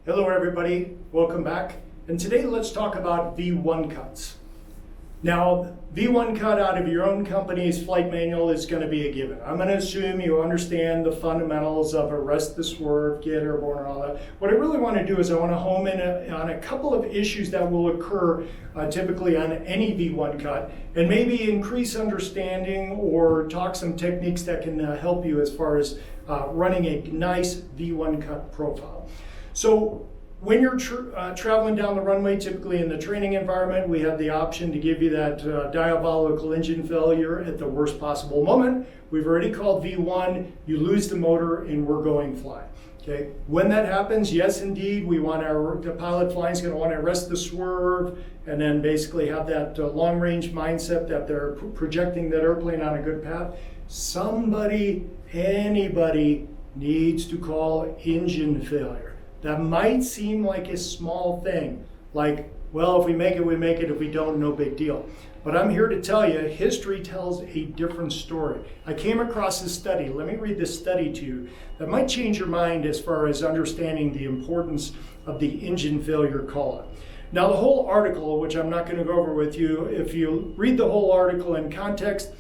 Hello everybody, welcome back. And today let's talk about V1 cuts. Now, V1 cut out of your own company's flight manual is going to be a given. I'm going to assume you understand the fundamentals of arrest the swerve, get airborne, and all that. What I really want to do is I want to home in on a couple of issues that will occur typically on any V1 cut, and maybe increase understanding or talk some techniques that can help you as far as running a nice V1 cut profile. So when you're traveling down the runway, typically in the training environment, we have the option to give you that diabolical engine failure at the worst possible moment. We've already called V1, you lose the motor and we're going fly. Okay. When that happens, yes indeed, the pilot flying is going to want to arrest the swerve and then basically have that long range mindset that they're projecting that airplane on a good path. Anybody needs to call engine failure. That might seem like a small thing, like, well, if we make it, we make it. If we don't, no big deal. But I'm here to tell you, history tells a different story. I came across this study. Let me read this study to you. That might change your mind as far as understanding the importance of the engine failure call-out. Now, the whole article, which I'm not going to go over with you, if you read the whole article in context,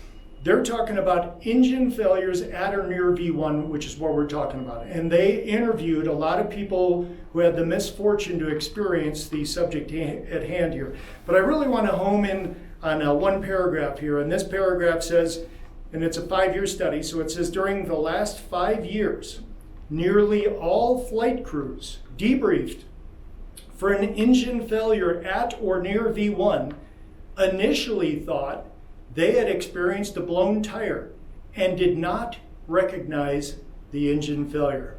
they're talking about engine failures at or near V1, which is what we're talking about. And they interviewed a lot of people who had the misfortune to experience the subject at hand here. But I really want to home in on one paragraph here. And this paragraph says, and it's a 5-year study, so it says during the last 5 years, nearly all flight crews debriefed for an engine failure at or near V1 initially thought they had experienced a blown tire and did not recognize the engine failure.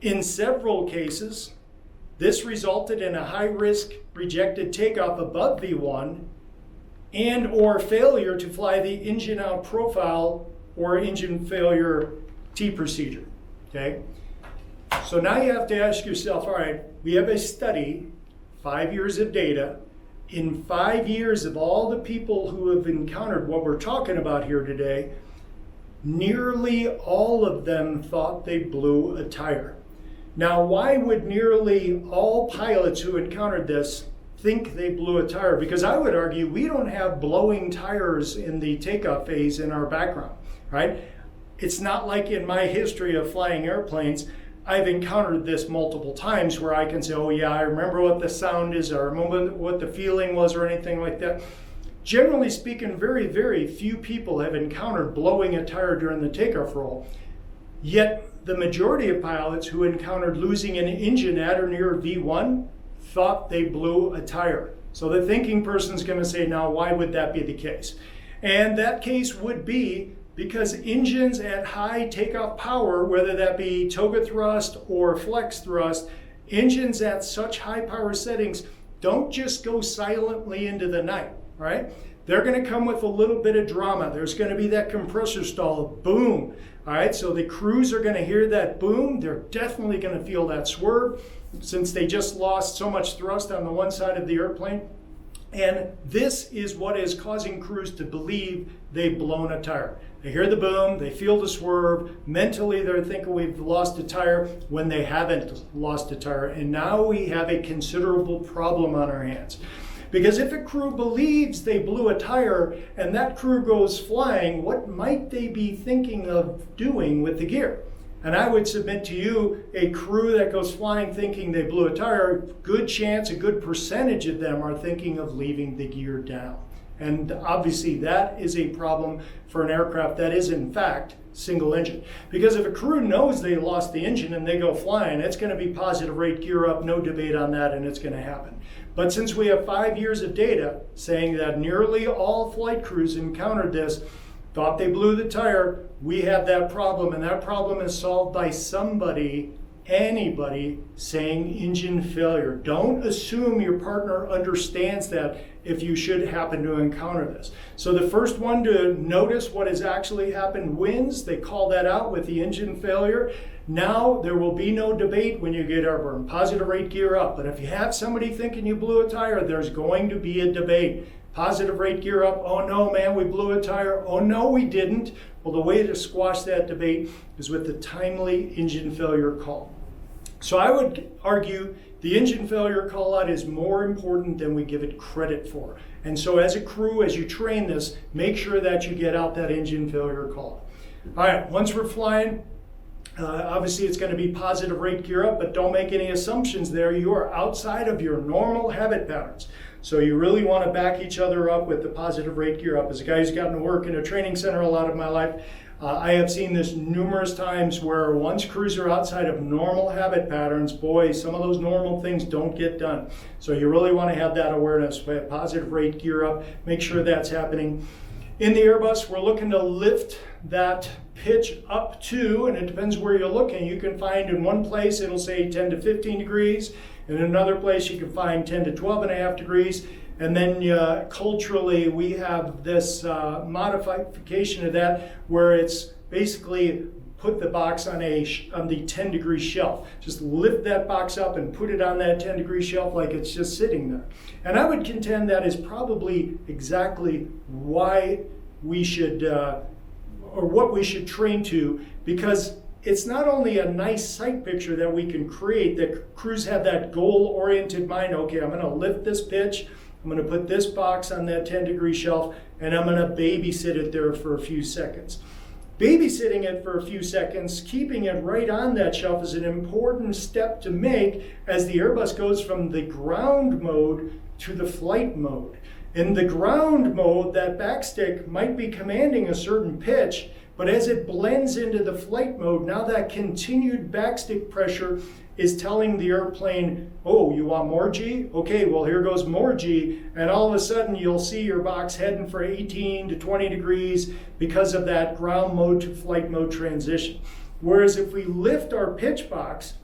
In several cases, this resulted in a high-risk rejected takeoff above V1 and or failure to fly the engine out profile or engine failure T procedure. Okay? So now you have to ask yourself, all right, we have a study, 5 years of data. In 5 years of all the people who have encountered what we're talking about here today, nearly all of them thought they blew a tire. Now, why would nearly all pilots who encountered this think they blew a tire? Because I would argue we don't have blowing tires in the takeoff phase in our background, right? It's not like in my history of flying airplanes, I've encountered this multiple times where I can say, oh yeah, I remember what the sound is, or I remember what the feeling was, or anything like that. Generally speaking, very, very few people have encountered blowing a tire during the takeoff roll. Yet the majority of pilots who encountered losing an engine at or near V1 thought they blew a tire. So the thinking person's going to say, now why would that be the case? And that case would be because engines at high takeoff power, whether that be toga thrust or flex thrust, engines at such high power settings don't just go silently into the night, right? They're going to come with a little bit of drama. There's going to be that compressor stall, boom, all right? So the crews are going to hear that boom. They're definitely going to feel that swerve since they just lost so much thrust on the one side of the airplane. And this is what is causing crews to believe they've blown a tire. They hear the boom, they feel the swerve, mentally they're thinking we've lost a tire when they haven't lost a tire. And now we have a considerable problem on our hands. Because if a crew believes they blew a tire and that crew goes flying, what might they be thinking of doing with the gear? And I would submit to you, a crew that goes flying thinking they blew a tire, good chance, a good percentage of them are thinking of leaving the gear down. And obviously that is a problem for an aircraft that is in fact single engine. Because if a crew knows they lost the engine and they go flying, it's going to be positive rate gear up, no debate on that, and it's going to happen. But since we have 5 years of data saying that nearly all flight crews encountered this, thought they blew the tire, we have that problem, and that problem is solved by anybody saying engine failure. Don't assume your partner understands that if you should happen to encounter this. So the first one to notice what has actually happened wins. They call that out with the engine failure. Now there will be no debate when you get airborne. Positive rate gear up. But if you have somebody thinking you blew a tire, there's going to be a debate. Positive rate gear up. Oh no, man, we blew a tire. Oh no, we didn't. Well, the way to squash that debate is with the timely engine failure call. So I would argue the engine failure call out is more important than we give it credit for. And so as a crew, as you train this, make sure that you get out that engine failure call out. All right, once we're flying, obviously it's going to be positive rate gear up, but don't make any assumptions there. You are outside of your normal habit patterns. So you really want to back each other up with the positive rate gear up. As a guy who's gotten to work in a training center a lot of my life, I have seen this numerous times where once crews are outside of normal habit patterns, boy, some of those normal things don't get done. So you really want to have that awareness, positive rate gear up, make sure that's happening. In the Airbus, we're looking to lift that pitch up to, and it depends where you're looking. You can find in one place it'll say 10 to 15 degrees. In another place you can find 10 to 12 and a half degrees. And then culturally, we have this modification of that where it's basically put the box on the 10 degree shelf. Just lift that box up and put it on that 10 degree shelf like it's just sitting there. And I would contend that is probably exactly why we should, or what we should train to, because it's not only a nice sight picture that we can create, that crews have that goal-oriented mind. Okay, I'm going to lift this pitch, I'm going to put this box on that 10 degree shelf, and I'm going to babysit it there for a few seconds. Babysitting it for a few seconds, keeping it right on that shelf is an important step to make as the Airbus goes from the ground mode to the flight mode. In the ground mode, that backstick might be commanding a certain pitch, but as it blends into the flight mode, now that continued backstick pressure is telling the airplane, oh, you want more G? Okay, well, here goes more G. And all of a sudden, you'll see your box heading for 18 to 20 degrees because of that ground mode to flight mode transition. Whereas if we lift our pitch box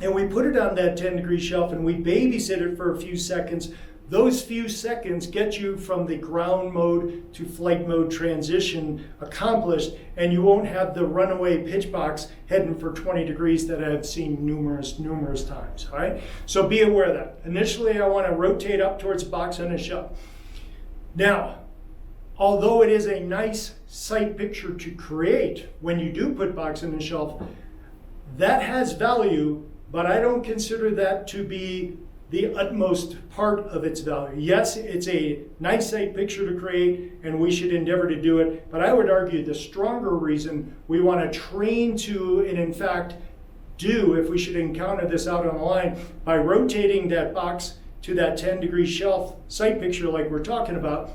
and we put it on that 10 degree shelf and we babysit it for a few seconds, those few seconds get you from the ground mode to flight mode transition accomplished, and you won't have the runaway pitch box heading for 20 degrees that I've seen numerous times, all right? So be aware of that. Initially, I want to rotate up towards the box on the shelf. Now, although it is a nice sight picture to create when you do put box on the shelf, that has value, but I don't consider that to be the utmost part of its value. Yes, it's a nice sight picture to create, and we should endeavor to do it, but I would argue the stronger reason we want to train to, and in fact do, if we should encounter this out on the line, by rotating that box to that 10 degree shelf sight picture like we're talking about,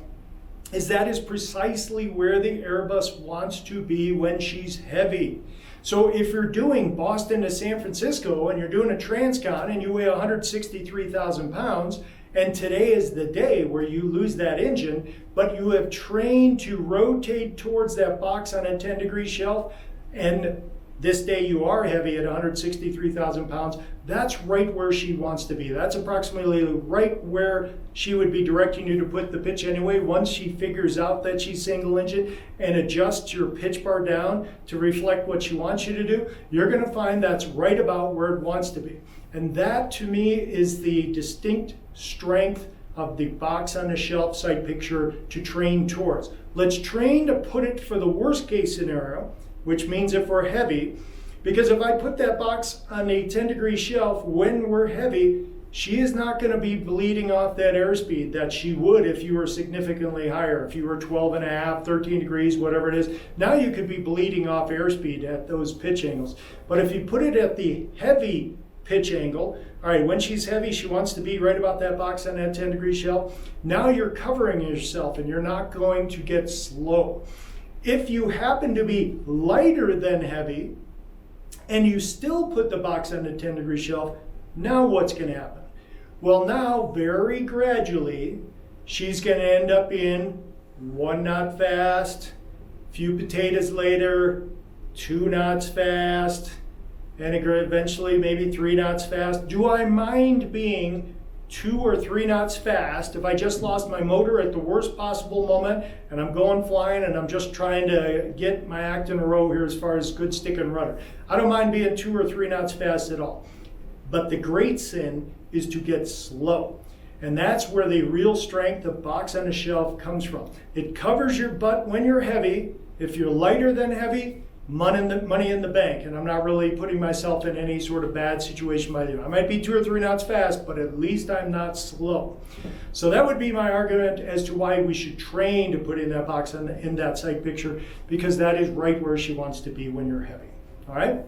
is that is precisely where the Airbus wants to be when she's heavy. So if you're doing Boston to San Francisco and you're doing a transcon and you weigh 163,000 pounds, and today is the day where you lose that engine, but you have trained to rotate towards that box on a 10 degree shelf, and this day you are heavy at 163,000 pounds, that's right where she wants to be. That's approximately right where she would be directing you to put the pitch anyway. Once she figures out that she's single engine and adjusts your pitch bar down to reflect what she wants you to do, you're going to find that's right about where it wants to be. And that to me is the distinct strength of the box on the shelf sight picture to train towards. Let's train to put it for the worst case scenario, which means if we're heavy, because if I put that box on a 10 degree shelf when we're heavy, she is not going to be bleeding off that airspeed that she would if you were significantly higher. If you were 12 and a half, 13 degrees, whatever it is, now you could be bleeding off airspeed at those pitch angles. But if you put it at the heavy pitch angle, all right, when she's heavy, she wants to be right about that box on that 10 degree shelf. Now you're covering yourself and you're not going to get slow. If you happen to be lighter than heavy and you still put the box on the 10 degree shelf, now what's going to happen? Well, now very gradually, she's going to end up in 1 knot fast, few potatoes later, 2 knots fast, and eventually maybe 3 knots fast. Do I mind being 2 or 3 knots fast if I just lost my motor at the worst possible moment and I'm going flying and I'm just trying to get my act in a row here as far as good stick and rudder? I don't mind being 2 or 3 knots fast at all. But the great sin is to get slow. And that's where the real strength of box on a shelf comes from. It covers your butt when you're heavy. If you're lighter than heavy, money in the bank, and I'm not really putting myself in any sort of bad situation by doing it. I might be 2 or 3 knots fast, but at least I'm not slow. So that would be my argument as to why we should train to put in that box in that sight picture, because that is right where she wants to be when you're heavy. All right?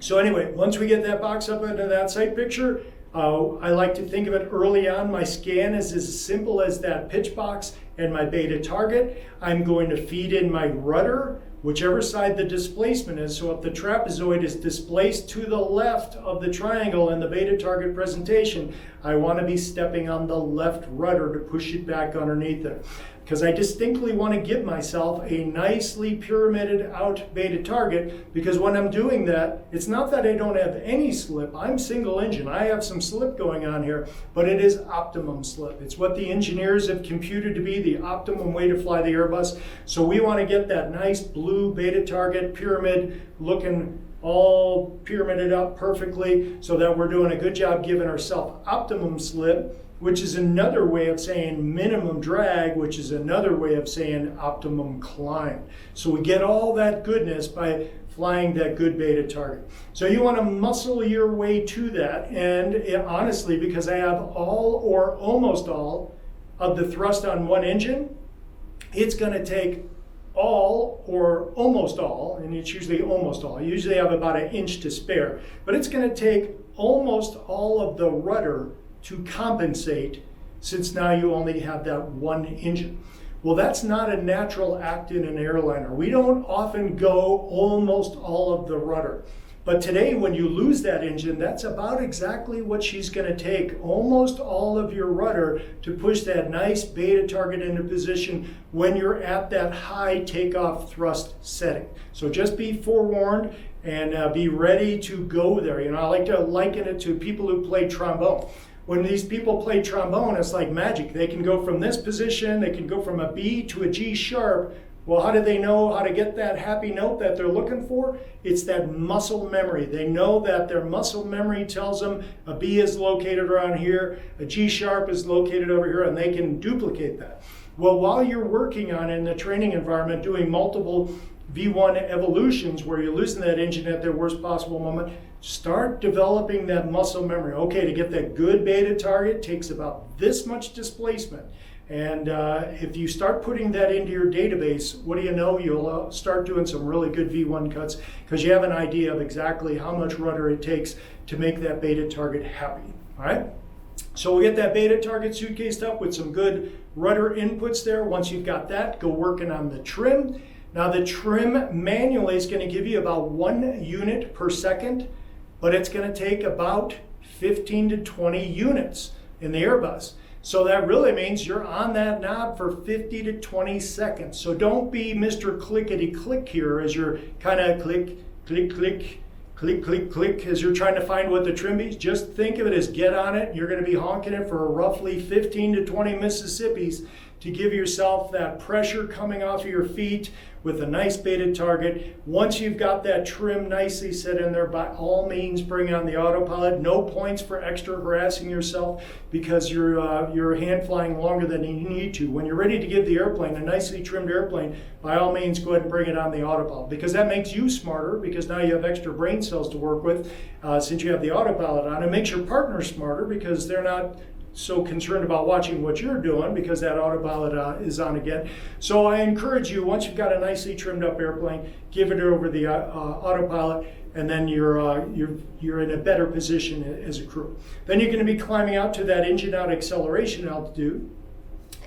So anyway, once we get that box up into that sight picture, I like to think of it early on. My scan is as simple as that pitch box and my beta target. I'm going to feed in my rudder, whichever side the displacement is. So if the trapezoid is displaced to the left of the triangle in the beta target presentation, I want to be stepping on the left rudder to push it back underneath it. Because I distinctly want to give myself a nicely pyramided out beta target, because when I'm doing that, it's not that I don't have any slip. I'm single engine. I have some slip going on here, but it is optimum slip. It's what the engineers have computed to be the optimum way to fly the Airbus. So we want to get that nice blue beta target pyramid looking all pyramided up perfectly, so that we're doing a good job giving ourselves optimum slip, which is another way of saying minimum drag, which is another way of saying optimum climb. So we get all that goodness by flying that good beta target. So you want to muscle your way to that, and honestly, because I have all or almost all of the thrust on one engine, it's going to take all or almost all, and it's usually almost all. I usually have about 1 inch to spare, but it's going to take almost all of the rudder to compensate, since now you only have that one engine. Well, that's not a natural act in an airliner. We don't often go almost all of the rudder. But today, when you lose that engine, that's about exactly what she's going to take, almost all of your rudder, to push that nice beta target into position when you're at that high takeoff thrust setting. So just be forewarned and be ready to go there. You know, I like to liken it to people who play trombone. When these people play trombone, it's like magic. They can go from this position, they can go from a B to a G sharp. Well, how do they know how to get that happy note that they're looking for? It's that muscle memory. They know that their muscle memory tells them a B is located around here, a G sharp is located over here, and they can duplicate that. Well, while you're working on it in the training environment, doing multiple V1 evolutions where you're losing that engine at their worst possible moment, start developing that muscle memory. Okay, to get that good beta target takes about this much displacement. And if you start putting that into your database, what do you know? You'll start doing some really good V1 cuts, because you have an idea of exactly how much rudder it takes to make that beta target happy. All right? So we'll get that beta target suitcased up with some good rudder inputs there. Once you've got that, go working on the trim. Now the trim manually is going to give you about 1 unit per second, but it's going to take about 15 to 20 units in the Airbus. So that really means you're on that knob for 50 to 20 seconds. So don't be Mr. Clickety-click here as you're kind of click, click, click, click, click, click, as you're trying to find what the trim is. Just think of it as get on it. You're going to be honking it for roughly 15 to 20 Mississippis to give yourself that pressure coming off of your feet with a nice beta target. Once you've got that trim nicely set in there, by all means bring on the autopilot. No points for extra harassing yourself because you're hand flying longer than you need to. When you're ready to give the airplane a nicely trimmed airplane, by all means go ahead and bring it on the autopilot, because that makes you smarter, because now you have extra brain cells to work with since you have the autopilot on. It makes your partner smarter because they're not so concerned about watching what you're doing because that autopilot is on again. So I encourage you, once you've got a nicely trimmed up airplane, give it over the autopilot, and then you're in a better position as a crew. Then you're going to be climbing out to that engine out acceleration altitude.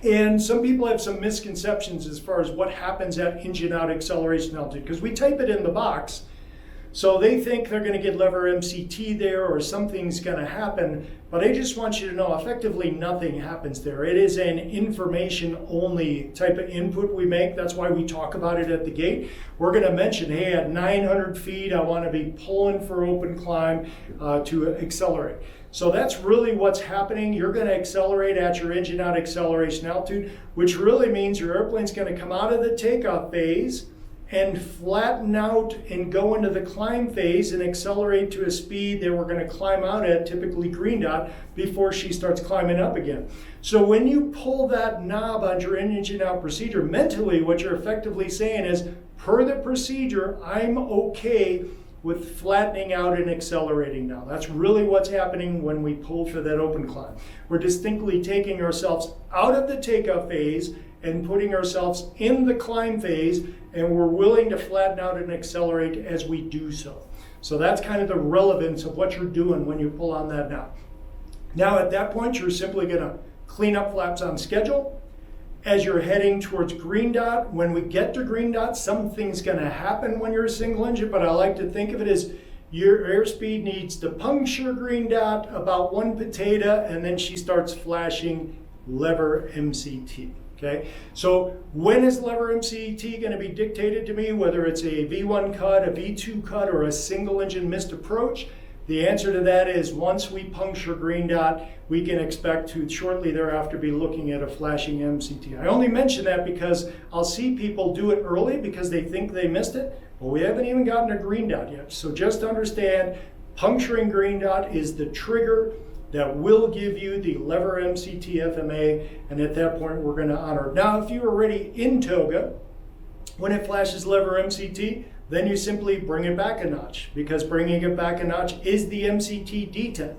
And some people have some misconceptions as far as what happens at engine out acceleration altitude, because we type it in the box. So they think they're going to get lever MCT there or something's going to happen, but I just want you to know effectively nothing happens there. It is an information only type of input we make. That's why we talk about it at the gate. We're going to mention, hey, at 900 feet, I want to be pulling for open climb to accelerate. So that's really what's happening. You're going to accelerate at your engine out acceleration altitude, which really means your airplane's going to come out of the takeoff phase and flatten out and go into the climb phase and accelerate to a speed that we're going to climb out at, typically green dot, before she starts climbing up again. So when you pull that knob on your engine out procedure, mentally what you're effectively saying is per the procedure, I'm okay with flattening out and accelerating now. That's really what's happening when we pull for that open climb. We're distinctly taking ourselves out of the takeoff phase and putting ourselves in the climb phase, and we're willing to flatten out and accelerate as we do so. So that's kind of the relevance of what you're doing when you pull on that now. Now at that point, you're simply gonna clean up flaps on schedule. As you're heading towards green dot, when we get to green dot, something's gonna happen when you're a single engine, but I like to think of it as your airspeed needs to puncture green dot about 1 potato, and then she starts flashing lever MCT. Okay, so when is lever MCT going to be dictated to me, whether it's a V1 cut, a V2 cut, or a single engine missed approach? The answer to that is once we puncture green dot, we can expect to shortly thereafter be looking at a flashing MCT. I only mention that because I'll see people do it early because they think they missed it. Well, we haven't even gotten a green dot yet. So just understand, puncturing green dot is the trigger that will give you the lever MCT FMA, and at that point we're going to honor it. Now, if you're already in toga, when it flashes lever MCT, then you simply bring it back a notch, because bringing it back a notch is the MCT detent.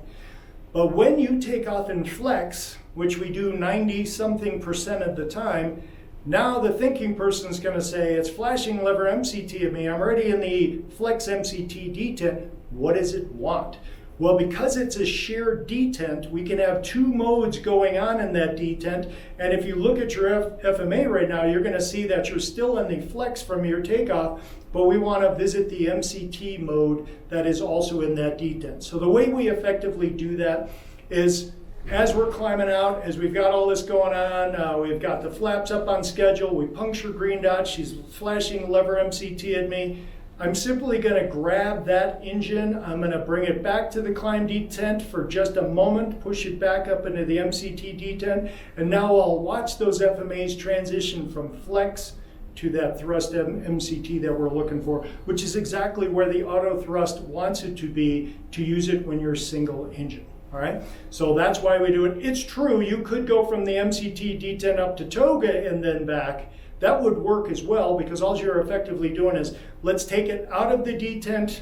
But when you take off and flex, which we do 90-something% of the time, now the thinking person is going to say, it's flashing lever MCT at me, I'm already in the flex MCT detent, what does it want? Well, because it's a shared detent, we can have two modes going on in that detent. And if you look at your FMA right now, you're going to see that you're still in the flex from your takeoff, but we want to visit the MCT mode that is also in that detent. So the way we effectively do that is as we're climbing out, as we've got all this going on, we've got the flaps up on schedule, we puncture green dot, she's flashing lever MCT at me. I'm simply going to grab that engine, I'm going to bring it back to the climb detent for just a moment, push it back up into the MCT detent, and now I'll watch those FMAs transition from flex to that thrust MCT that we're looking for, which is exactly where the auto thrust wants it to be to use it when you're single engine. All right, so that's why we do it. It's true, you could go from the MCT detent up to toga and then back. That would work as well, because all you're effectively doing is, let's take it out of the detent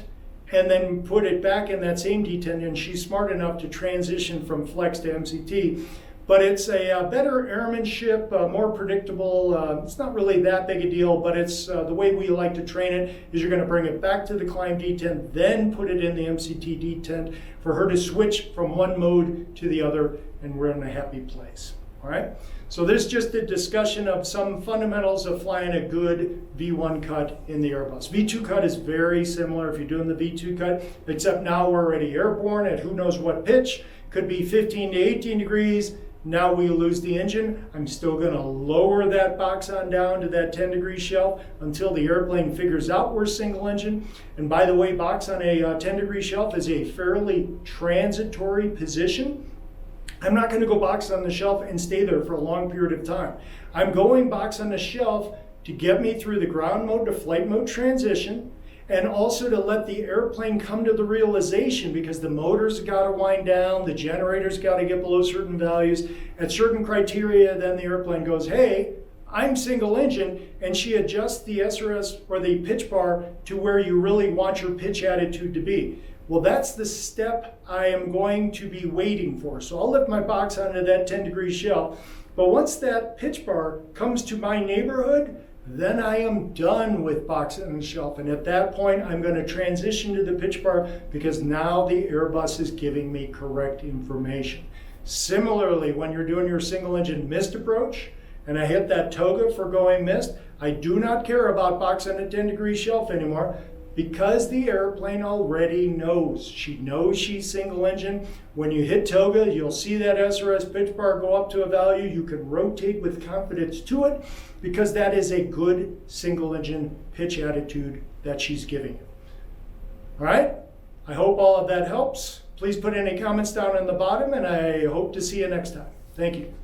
and then put it back in that same detent, and she's smart enough to transition from flex to MCT. But it's a better airmanship, more predictable. It's not really that big a deal, but it's the way we like to train it is you're going to bring it back to the climb detent, then put it in the MCT detent for her to switch from one mode to the other, and we're in a happy place. All right, so this is just a discussion of some fundamentals of flying a good V1 cut in the Airbus. V2 cut is very similar if you're doing the V2 cut, except now we're already airborne at who knows what pitch. Could be 15 to 18 degrees. Now we lose the engine. I'm still going to lower that box on down to that 10-degree shelf until the airplane figures out we're single engine. And by the way, box on a 10-degree shelf is a fairly transitory position. I'm not going to go box on the shelf and stay there for a long period of time. I'm going box on the shelf to get me through the ground mode to flight mode transition, and also to let the airplane come to the realization, because the motors got to wind down, the generators got to get below certain values. At certain criteria, then the airplane goes, hey, I'm single engine, and she adjusts the SRS or the pitch bar to where you really want your pitch attitude to be. Well, that's the step I am going to be waiting for. So I'll lift my box onto that 10-degree shelf. But once that pitch bar comes to my neighborhood, then I am done with box on the shelf. And at that point, I'm going to transition to the pitch bar, because now the Airbus is giving me correct information. Similarly, when you're doing your single engine missed approach, and I hit that toga for going missed, I do not care about box on a 10-degree shelf anymore, because the airplane already knows. She knows she's single engine. When you hit toga, you'll see that SRS pitch bar go up to a value. You can rotate with confidence to it, because that is a good single engine pitch attitude that she's giving you. All right, I hope all of that helps. Please put any comments down in the bottom, and I hope to see you next time. Thank you.